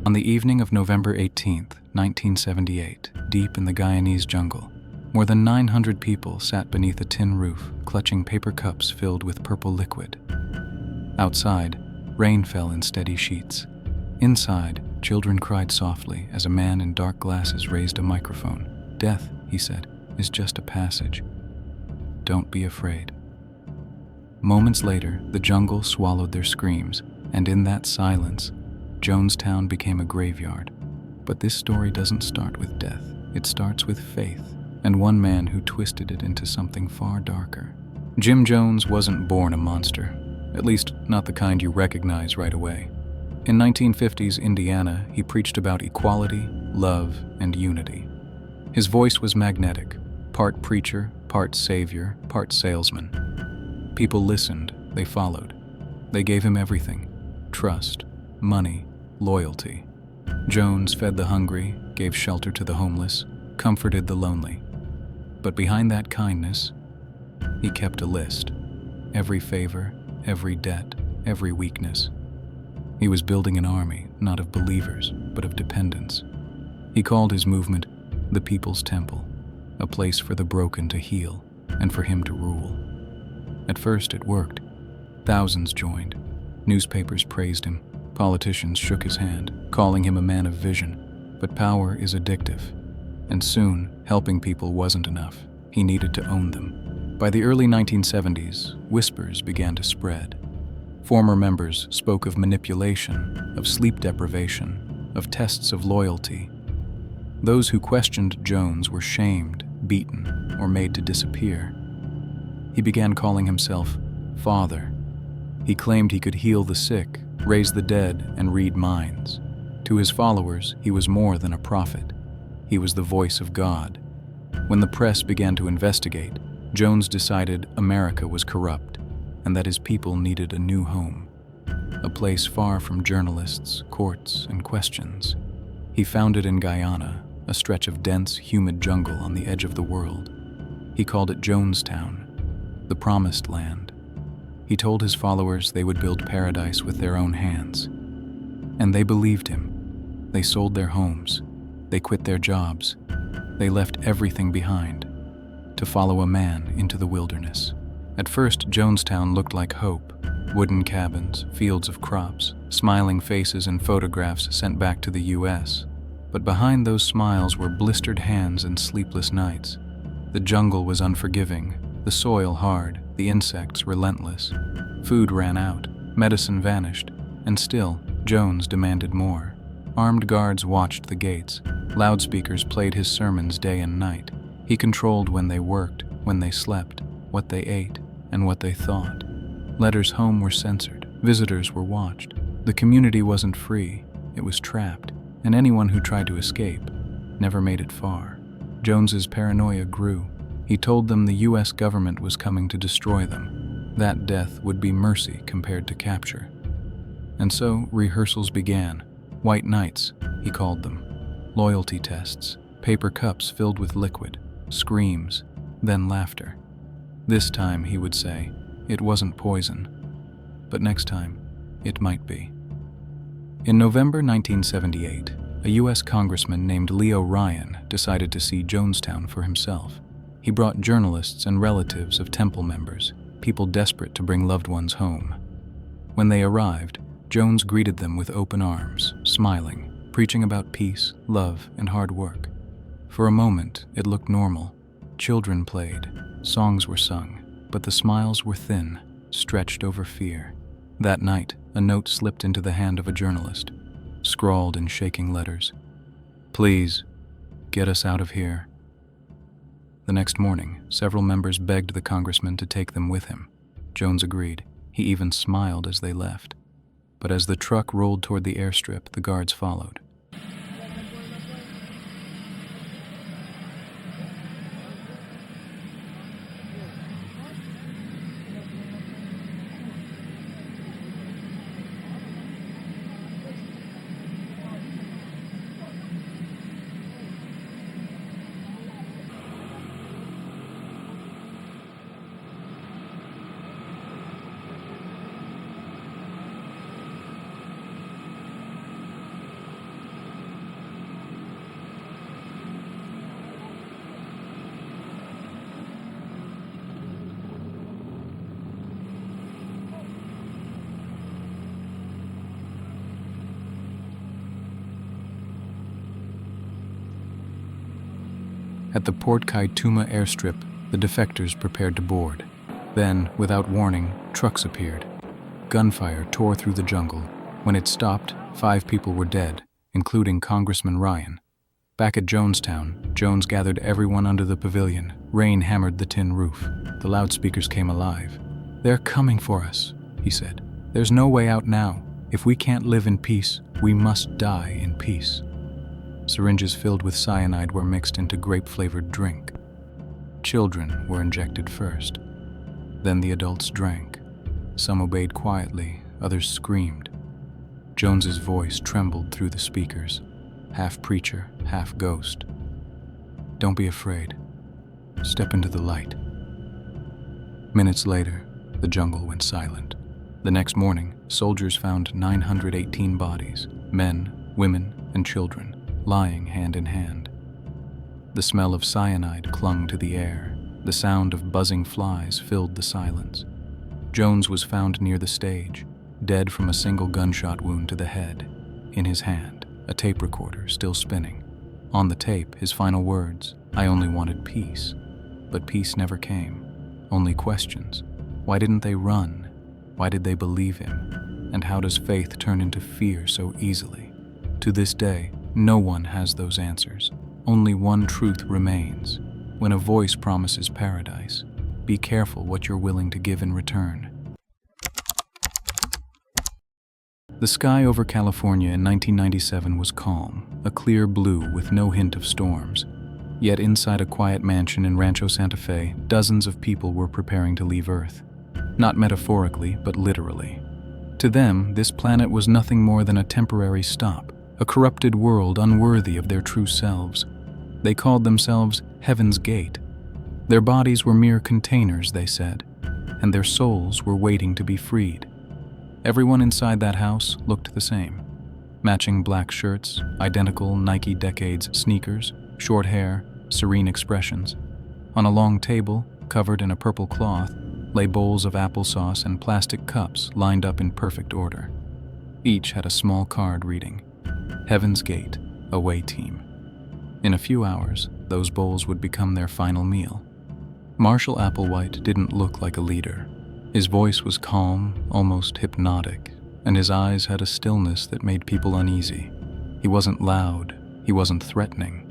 On the evening of November 18th, 1978, deep in the Guyanese jungle, more than 900 people sat beneath a tin roof, clutching paper cups filled with purple liquid. Outside, rain fell in steady sheets. Inside, children cried softly as a man in dark glasses raised a microphone. "Death," he said, "is just a passage. Don't be afraid." Moments later, the jungle swallowed their screams, and in that silence, Jonestown became a graveyard. But this story doesn't start with death. It starts with faith, and one man who twisted it into something far darker. Jim Jones wasn't born a monster, at least not the kind you recognize right away. In 1950s Indiana, he preached about equality, love, and unity. His voice was magnetic, part preacher, part savior, part salesman. People listened, they followed. They gave him everything: trust, money, loyalty. Jones fed the hungry, gave shelter to the homeless, comforted the lonely. But behind that kindness, he kept a list. Every favor, every debt, every weakness. He was building an army, not of believers, but of dependents. He called his movement the People's Temple, a place for the broken to heal and for him to rule. At first it worked. Thousands joined. Newspapers praised him. Politicians shook his hand, calling him a man of vision. But power is addictive, and soon helping people wasn't enough. He needed to own them. By the early 1970s, whispers began to spread. Former members spoke of manipulation, of sleep deprivation, of tests of loyalty. Those who questioned Jones were shamed, beaten, or made to disappear. He began calling himself Father. He claimed he could heal the sick, raise the dead, and read minds. To his followers, he was more than a prophet. He was the voice of God. When the press began to investigate, Jones decided America was corrupt and that his people needed a new home, a place far from journalists, courts, and questions. He found it in Guyana, a stretch of dense, humid jungle on the edge of the world. He called it Jonestown, the Promised Land. He told his followers they would build paradise with their own hands. And they believed him. They sold their homes. They quit their jobs. They left everything behind to follow a man into the wilderness. At first, Jonestown looked like hope. Wooden cabins, fields of crops, smiling faces and photographs sent back to the U.S. But behind those smiles were blistered hands and sleepless nights. The jungle was unforgiving, the soil hard, the insects relentless. Food ran out, medicine vanished, and still, Jones demanded more. Armed guards watched the gates. Loudspeakers played his sermons day and night. He controlled when they worked, when they slept, what they ate, and what they thought. Letters home were censored. Visitors were watched. The community wasn't free. It was trapped, and anyone who tried to escape never made it far. Jones's paranoia grew. He told them the U.S. government was coming to destroy them. That death would be mercy compared to capture. And so rehearsals began. White nights, he called them. Loyalty tests, paper cups filled with liquid, screams, then laughter. This time, he would say, it wasn't poison. But next time, it might be. In November 1978, a U.S. congressman named Leo Ryan decided to see Jonestown for himself. He brought journalists and relatives of temple members, people desperate to bring loved ones home. When they arrived, Jones greeted them with open arms, smiling, preaching about peace, love, and hard work. For a moment, it looked normal. Children played, songs were sung, but the smiles were thin, stretched over fear. That night, a note slipped into the hand of a journalist, scrawled in shaking letters. "Please, get us out of here." The next morning, several members begged the congressman to take them with him. Jones agreed. He even smiled as they left. But as the truck rolled toward the airstrip, the guards followed. At the Port Kaituma airstrip, the defectors prepared to board. Then, without warning, trucks appeared. Gunfire tore through the jungle. When it stopped, 5 people were dead, including Congressman Ryan. Back at Jonestown, Jones gathered everyone under the pavilion. Rain hammered the tin roof. The loudspeakers came alive. "They're coming for us," he said. "There's no way out now. If we can't live in peace, we must die in peace." Syringes filled with cyanide were mixed into grape-flavored drink. Children were injected first. Then the adults drank. Some obeyed quietly, others screamed. Jones's voice trembled through the speakers, half preacher, half ghost. "Don't be afraid. Step into the light." Minutes later, the jungle went silent. The next morning, soldiers found 918 bodies, men, women, and children, lying hand in hand. The smell of cyanide clung to the air. The sound of buzzing flies filled the silence. Jones was found near the stage, dead from a single gunshot wound to the head. In his hand, a tape recorder still spinning. On the tape, his final words, "I only wanted peace." But peace never came. Only questions. Why didn't they run? Why did they believe him? And how does faith turn into fear so easily? To this day, no one has those answers. Only one truth remains. When a voice promises paradise, be careful what you're willing to give in return. The sky over California in 1997 was calm, a clear blue with no hint of storms. Yet inside a quiet mansion in Rancho Santa Fe, dozens of people were preparing to leave Earth. Not metaphorically, but literally. To them, this planet was nothing more than a temporary stop, a corrupted world unworthy of their true selves. They called themselves Heaven's Gate. Their bodies were mere containers, they said, and their souls were waiting to be freed. Everyone inside that house looked the same. Matching black shirts, identical Nike Decades sneakers, short hair, serene expressions. On a long table, covered in a purple cloth, lay bowls of applesauce and plastic cups lined up in perfect order. Each had a small card reading, "Heaven's Gate, Away Team." In a few hours, those bowls would become their final meal. Marshall Applewhite didn't look like a leader. His voice was calm, almost hypnotic, and his eyes had a stillness that made people uneasy. He wasn't loud, he wasn't threatening,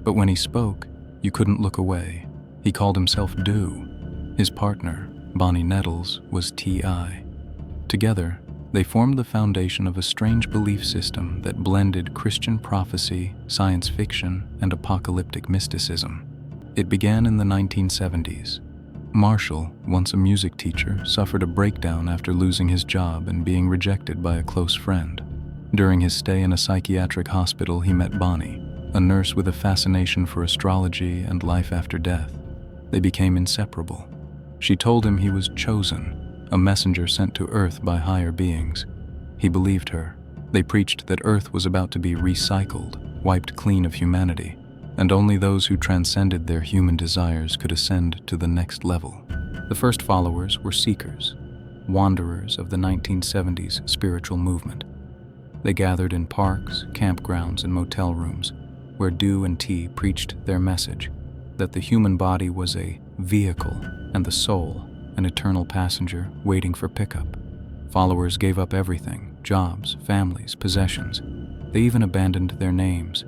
but when he spoke, you couldn't look away. He called himself Do. His partner, Bonnie Nettles, was T.I. Together, they formed the foundation of a strange belief system that blended Christian prophecy, science fiction, and apocalyptic mysticism. It began in the 1970s. Marshall, once a music teacher, suffered a breakdown after losing his job and being rejected by a close friend. During his stay in a psychiatric hospital, he met Bonnie, a nurse with a fascination for astrology and life after death. They became inseparable. She told him he was chosen, a messenger sent to Earth by higher beings. He believed her. They preached that Earth was about to be recycled, wiped clean of humanity, and only those who transcended their human desires could ascend to the next level. The first followers were seekers, wanderers of the 1970s spiritual movement. They gathered in parks, campgrounds, and motel rooms, where Do and T preached their message, that the human body was a vehicle and the soul an eternal passenger waiting for pickup. Followers gave up everything, jobs, families, possessions. They even abandoned their names.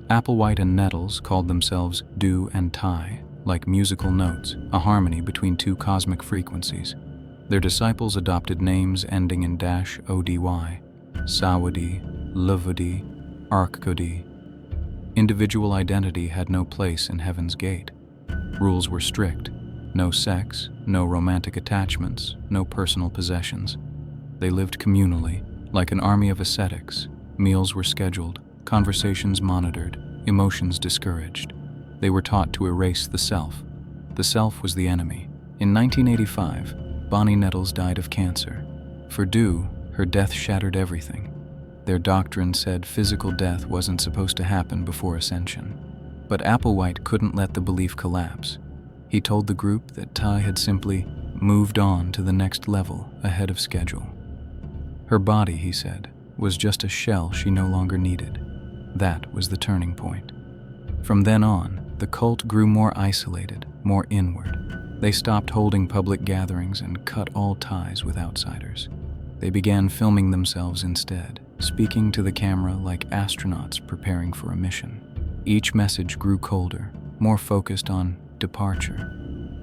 Applewhite and Nettles called themselves Do and Ty, like musical notes, a harmony between two cosmic frequencies. Their disciples adopted names ending in -ODY, Sawadi, Luvadi, Arkodi. Individual identity had no place in Heaven's Gate. Rules were strict. No sex, no romantic attachments, no personal possessions. They lived communally, like an army of ascetics. Meals were scheduled, conversations monitored, emotions discouraged. They were taught to erase the self. The self was the enemy. In 1985, Bonnie Nettles died of cancer. For Do, her death shattered everything. Their doctrine said physical death wasn't supposed to happen before ascension. But Applewhite couldn't let the belief collapse. He told the group that Ty had simply moved on to the next level ahead of schedule. Her body, he said, was just a shell she no longer needed. That was the turning point. From then on, the cult grew more isolated, more inward. They stopped holding public gatherings and cut all ties with outsiders. They began filming themselves instead, speaking to the camera like astronauts preparing for a mission. Each message grew colder, more focused on departure.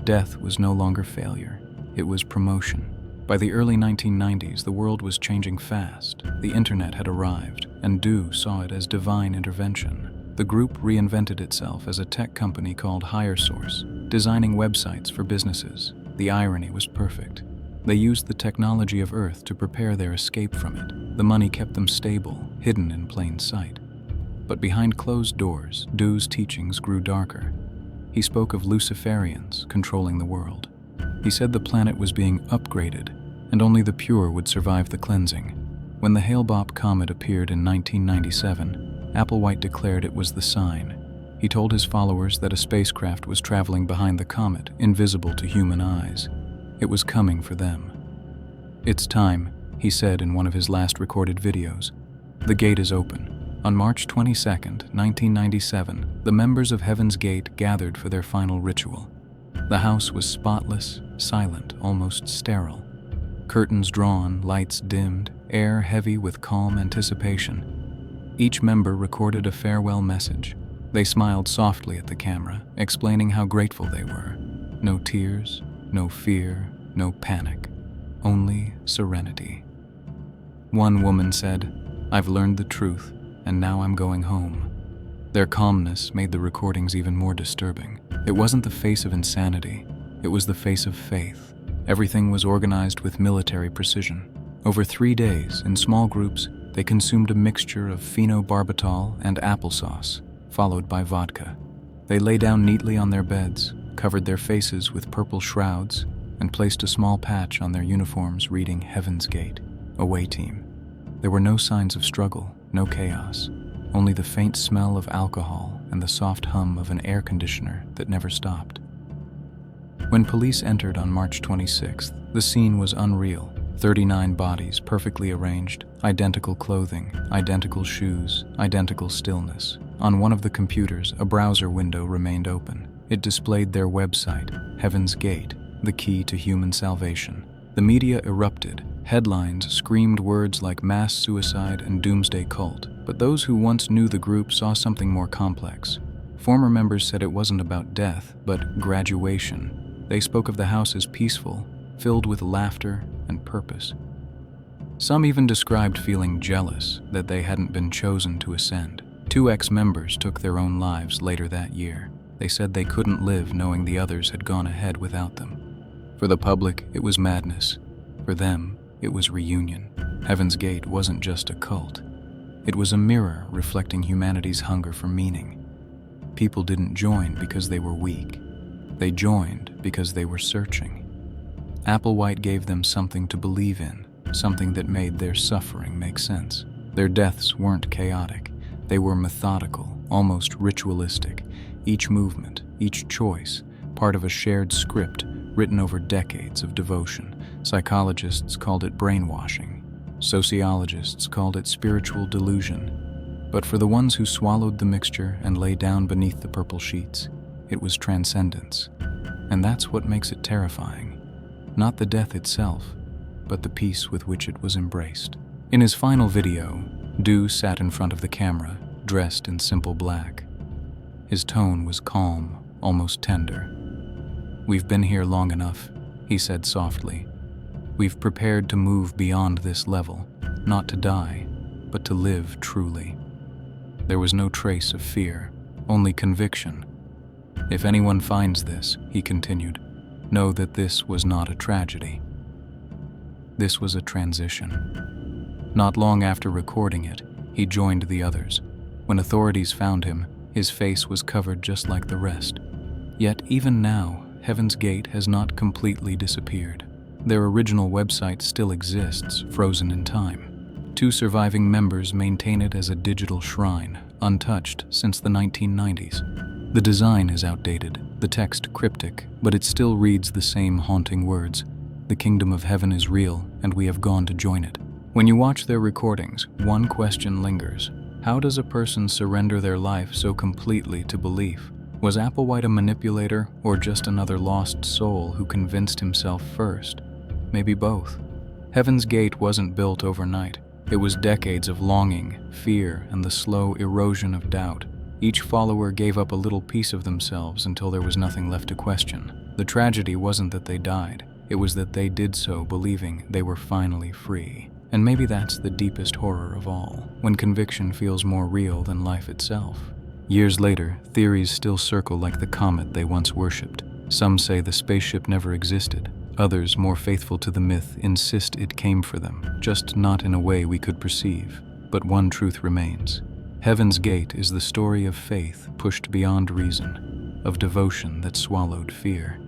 Death was no longer failure, it was promotion. By the early 1990s, the world was changing fast. The internet had arrived, and Du saw it as divine intervention. The group reinvented itself as a tech company called HireSource, designing websites for businesses. The irony was perfect. They used the technology of Earth to prepare their escape from it. The money kept them stable, hidden in plain sight. But behind closed doors, Du's teachings grew darker. He spoke of Luciferians controlling the world. He said the planet was being upgraded, and only the pure would survive the cleansing. When the Hale-Bopp comet appeared in 1997, Applewhite declared it was the sign. He told his followers that a spacecraft was traveling behind the comet, invisible to human eyes. It was coming for them. "It's time," he said in one of his last recorded videos. "The gate is open." On March 22, 1997, the members of Heaven's Gate gathered for their final ritual. The house was spotless, silent, almost sterile. Curtains drawn, lights dimmed, air heavy with calm anticipation. Each member recorded a farewell message. They smiled softly at the camera, explaining how grateful they were. No tears, no fear, no panic, only serenity. One woman said, "I've learned the truth, and now I'm going home." Their calmness made the recordings even more disturbing. It wasn't the face of insanity, it was the face of faith. Everything was organized with military precision. Over 3 days, in small groups, they consumed a mixture of phenobarbital and applesauce, followed by vodka. They lay down neatly on their beds, covered their faces with purple shrouds, and placed a small patch on their uniforms reading Heaven's Gate, away team. There were no signs of struggle, no chaos, only the faint smell of alcohol and the soft hum of an air conditioner that never stopped. When police entered on March 26th, the scene was unreal. 39 bodies perfectly arranged, identical clothing, identical shoes, identical stillness. On one of the computers, a browser window remained open. It displayed their website, Heaven's Gate, the key to human salvation. The media erupted. Headlines screamed words like mass suicide and doomsday cult. But those who once knew the group saw something more complex. Former members said it wasn't about death, but graduation. They spoke of the house as peaceful, filled with laughter and purpose. Some even described feeling jealous that they hadn't been chosen to ascend. 2 ex-members took their own lives later that year. They said they couldn't live knowing the others had gone ahead without them. For the public, it was madness. For them, it was reunion. Heaven's Gate wasn't just a cult. It was a mirror reflecting humanity's hunger for meaning. People didn't join because they were weak. They joined because they were searching. Applewhite gave them something to believe in, something that made their suffering make sense. Their deaths weren't chaotic. They were methodical, almost ritualistic. Each movement, each choice, part of a shared script written over decades of devotion. Psychologists called it brainwashing. Sociologists called it spiritual delusion. But for the ones who swallowed the mixture and lay down beneath the purple sheets, it was transcendence. And that's what makes it terrifying. Not the death itself, but the peace with which it was embraced. In his final video, Du sat in front of the camera, dressed in simple black. His tone was calm, almost tender. "We've been here long enough," he said softly. "We've prepared to move beyond this level, not to die, but to live truly." There was no trace of fear, only conviction. "If anyone finds this," he continued, "know that this was not a tragedy. This was a transition." Not long after recording it, he joined the others. When authorities found him, his face was covered just like the rest. Yet even now, Heaven's Gate has not completely disappeared. Their original website still exists, frozen in time. 2 surviving members maintain it as a digital shrine, untouched since the 1990s. The design is outdated, the text cryptic, but it still reads the same haunting words. "The kingdom of heaven is real, and we have gone to join it." When you watch their recordings, one question lingers. How does a person surrender their life so completely to belief? Was Applewhite a manipulator or just another lost soul who convinced himself first? Maybe both. Heaven's Gate wasn't built overnight. It was decades of longing, fear, and the slow erosion of doubt. Each follower gave up a little piece of themselves until there was nothing left to question. The tragedy wasn't that they died. It was that they did so believing they were finally free. And maybe that's the deepest horror of all, when conviction feels more real than life itself. Years later, theories still circle like the comet they once worshipped. Some say the spaceship never existed. Others, more faithful to the myth, insist it came for them, just not in a way we could perceive. But one truth remains. Heaven's Gate is the story of faith pushed beyond reason, of devotion that swallowed fear.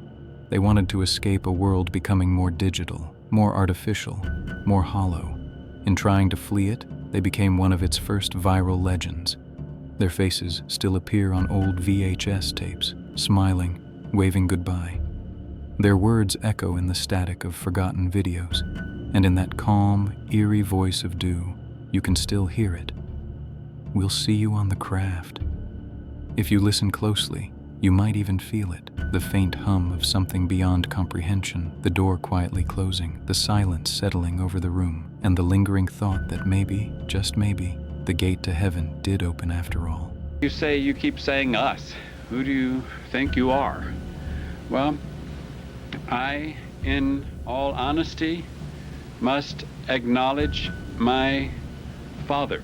They wanted to escape a world becoming more digital, more artificial, more hollow. In trying to flee it, they became one of its first viral legends. Their faces still appear on old VHS tapes, smiling, waving goodbye. Their words echo in the static of forgotten videos, and in that calm, eerie voice of dew, you can still hear it. We'll see you on the craft. If you listen closely, you might even feel it, the faint hum of something beyond comprehension, the door quietly closing, the silence settling over the room, and the lingering thought that maybe, just maybe, the gate to heaven did open after all. You keep saying us. Who do you think you are? Well, I, in all honesty, must acknowledge my father.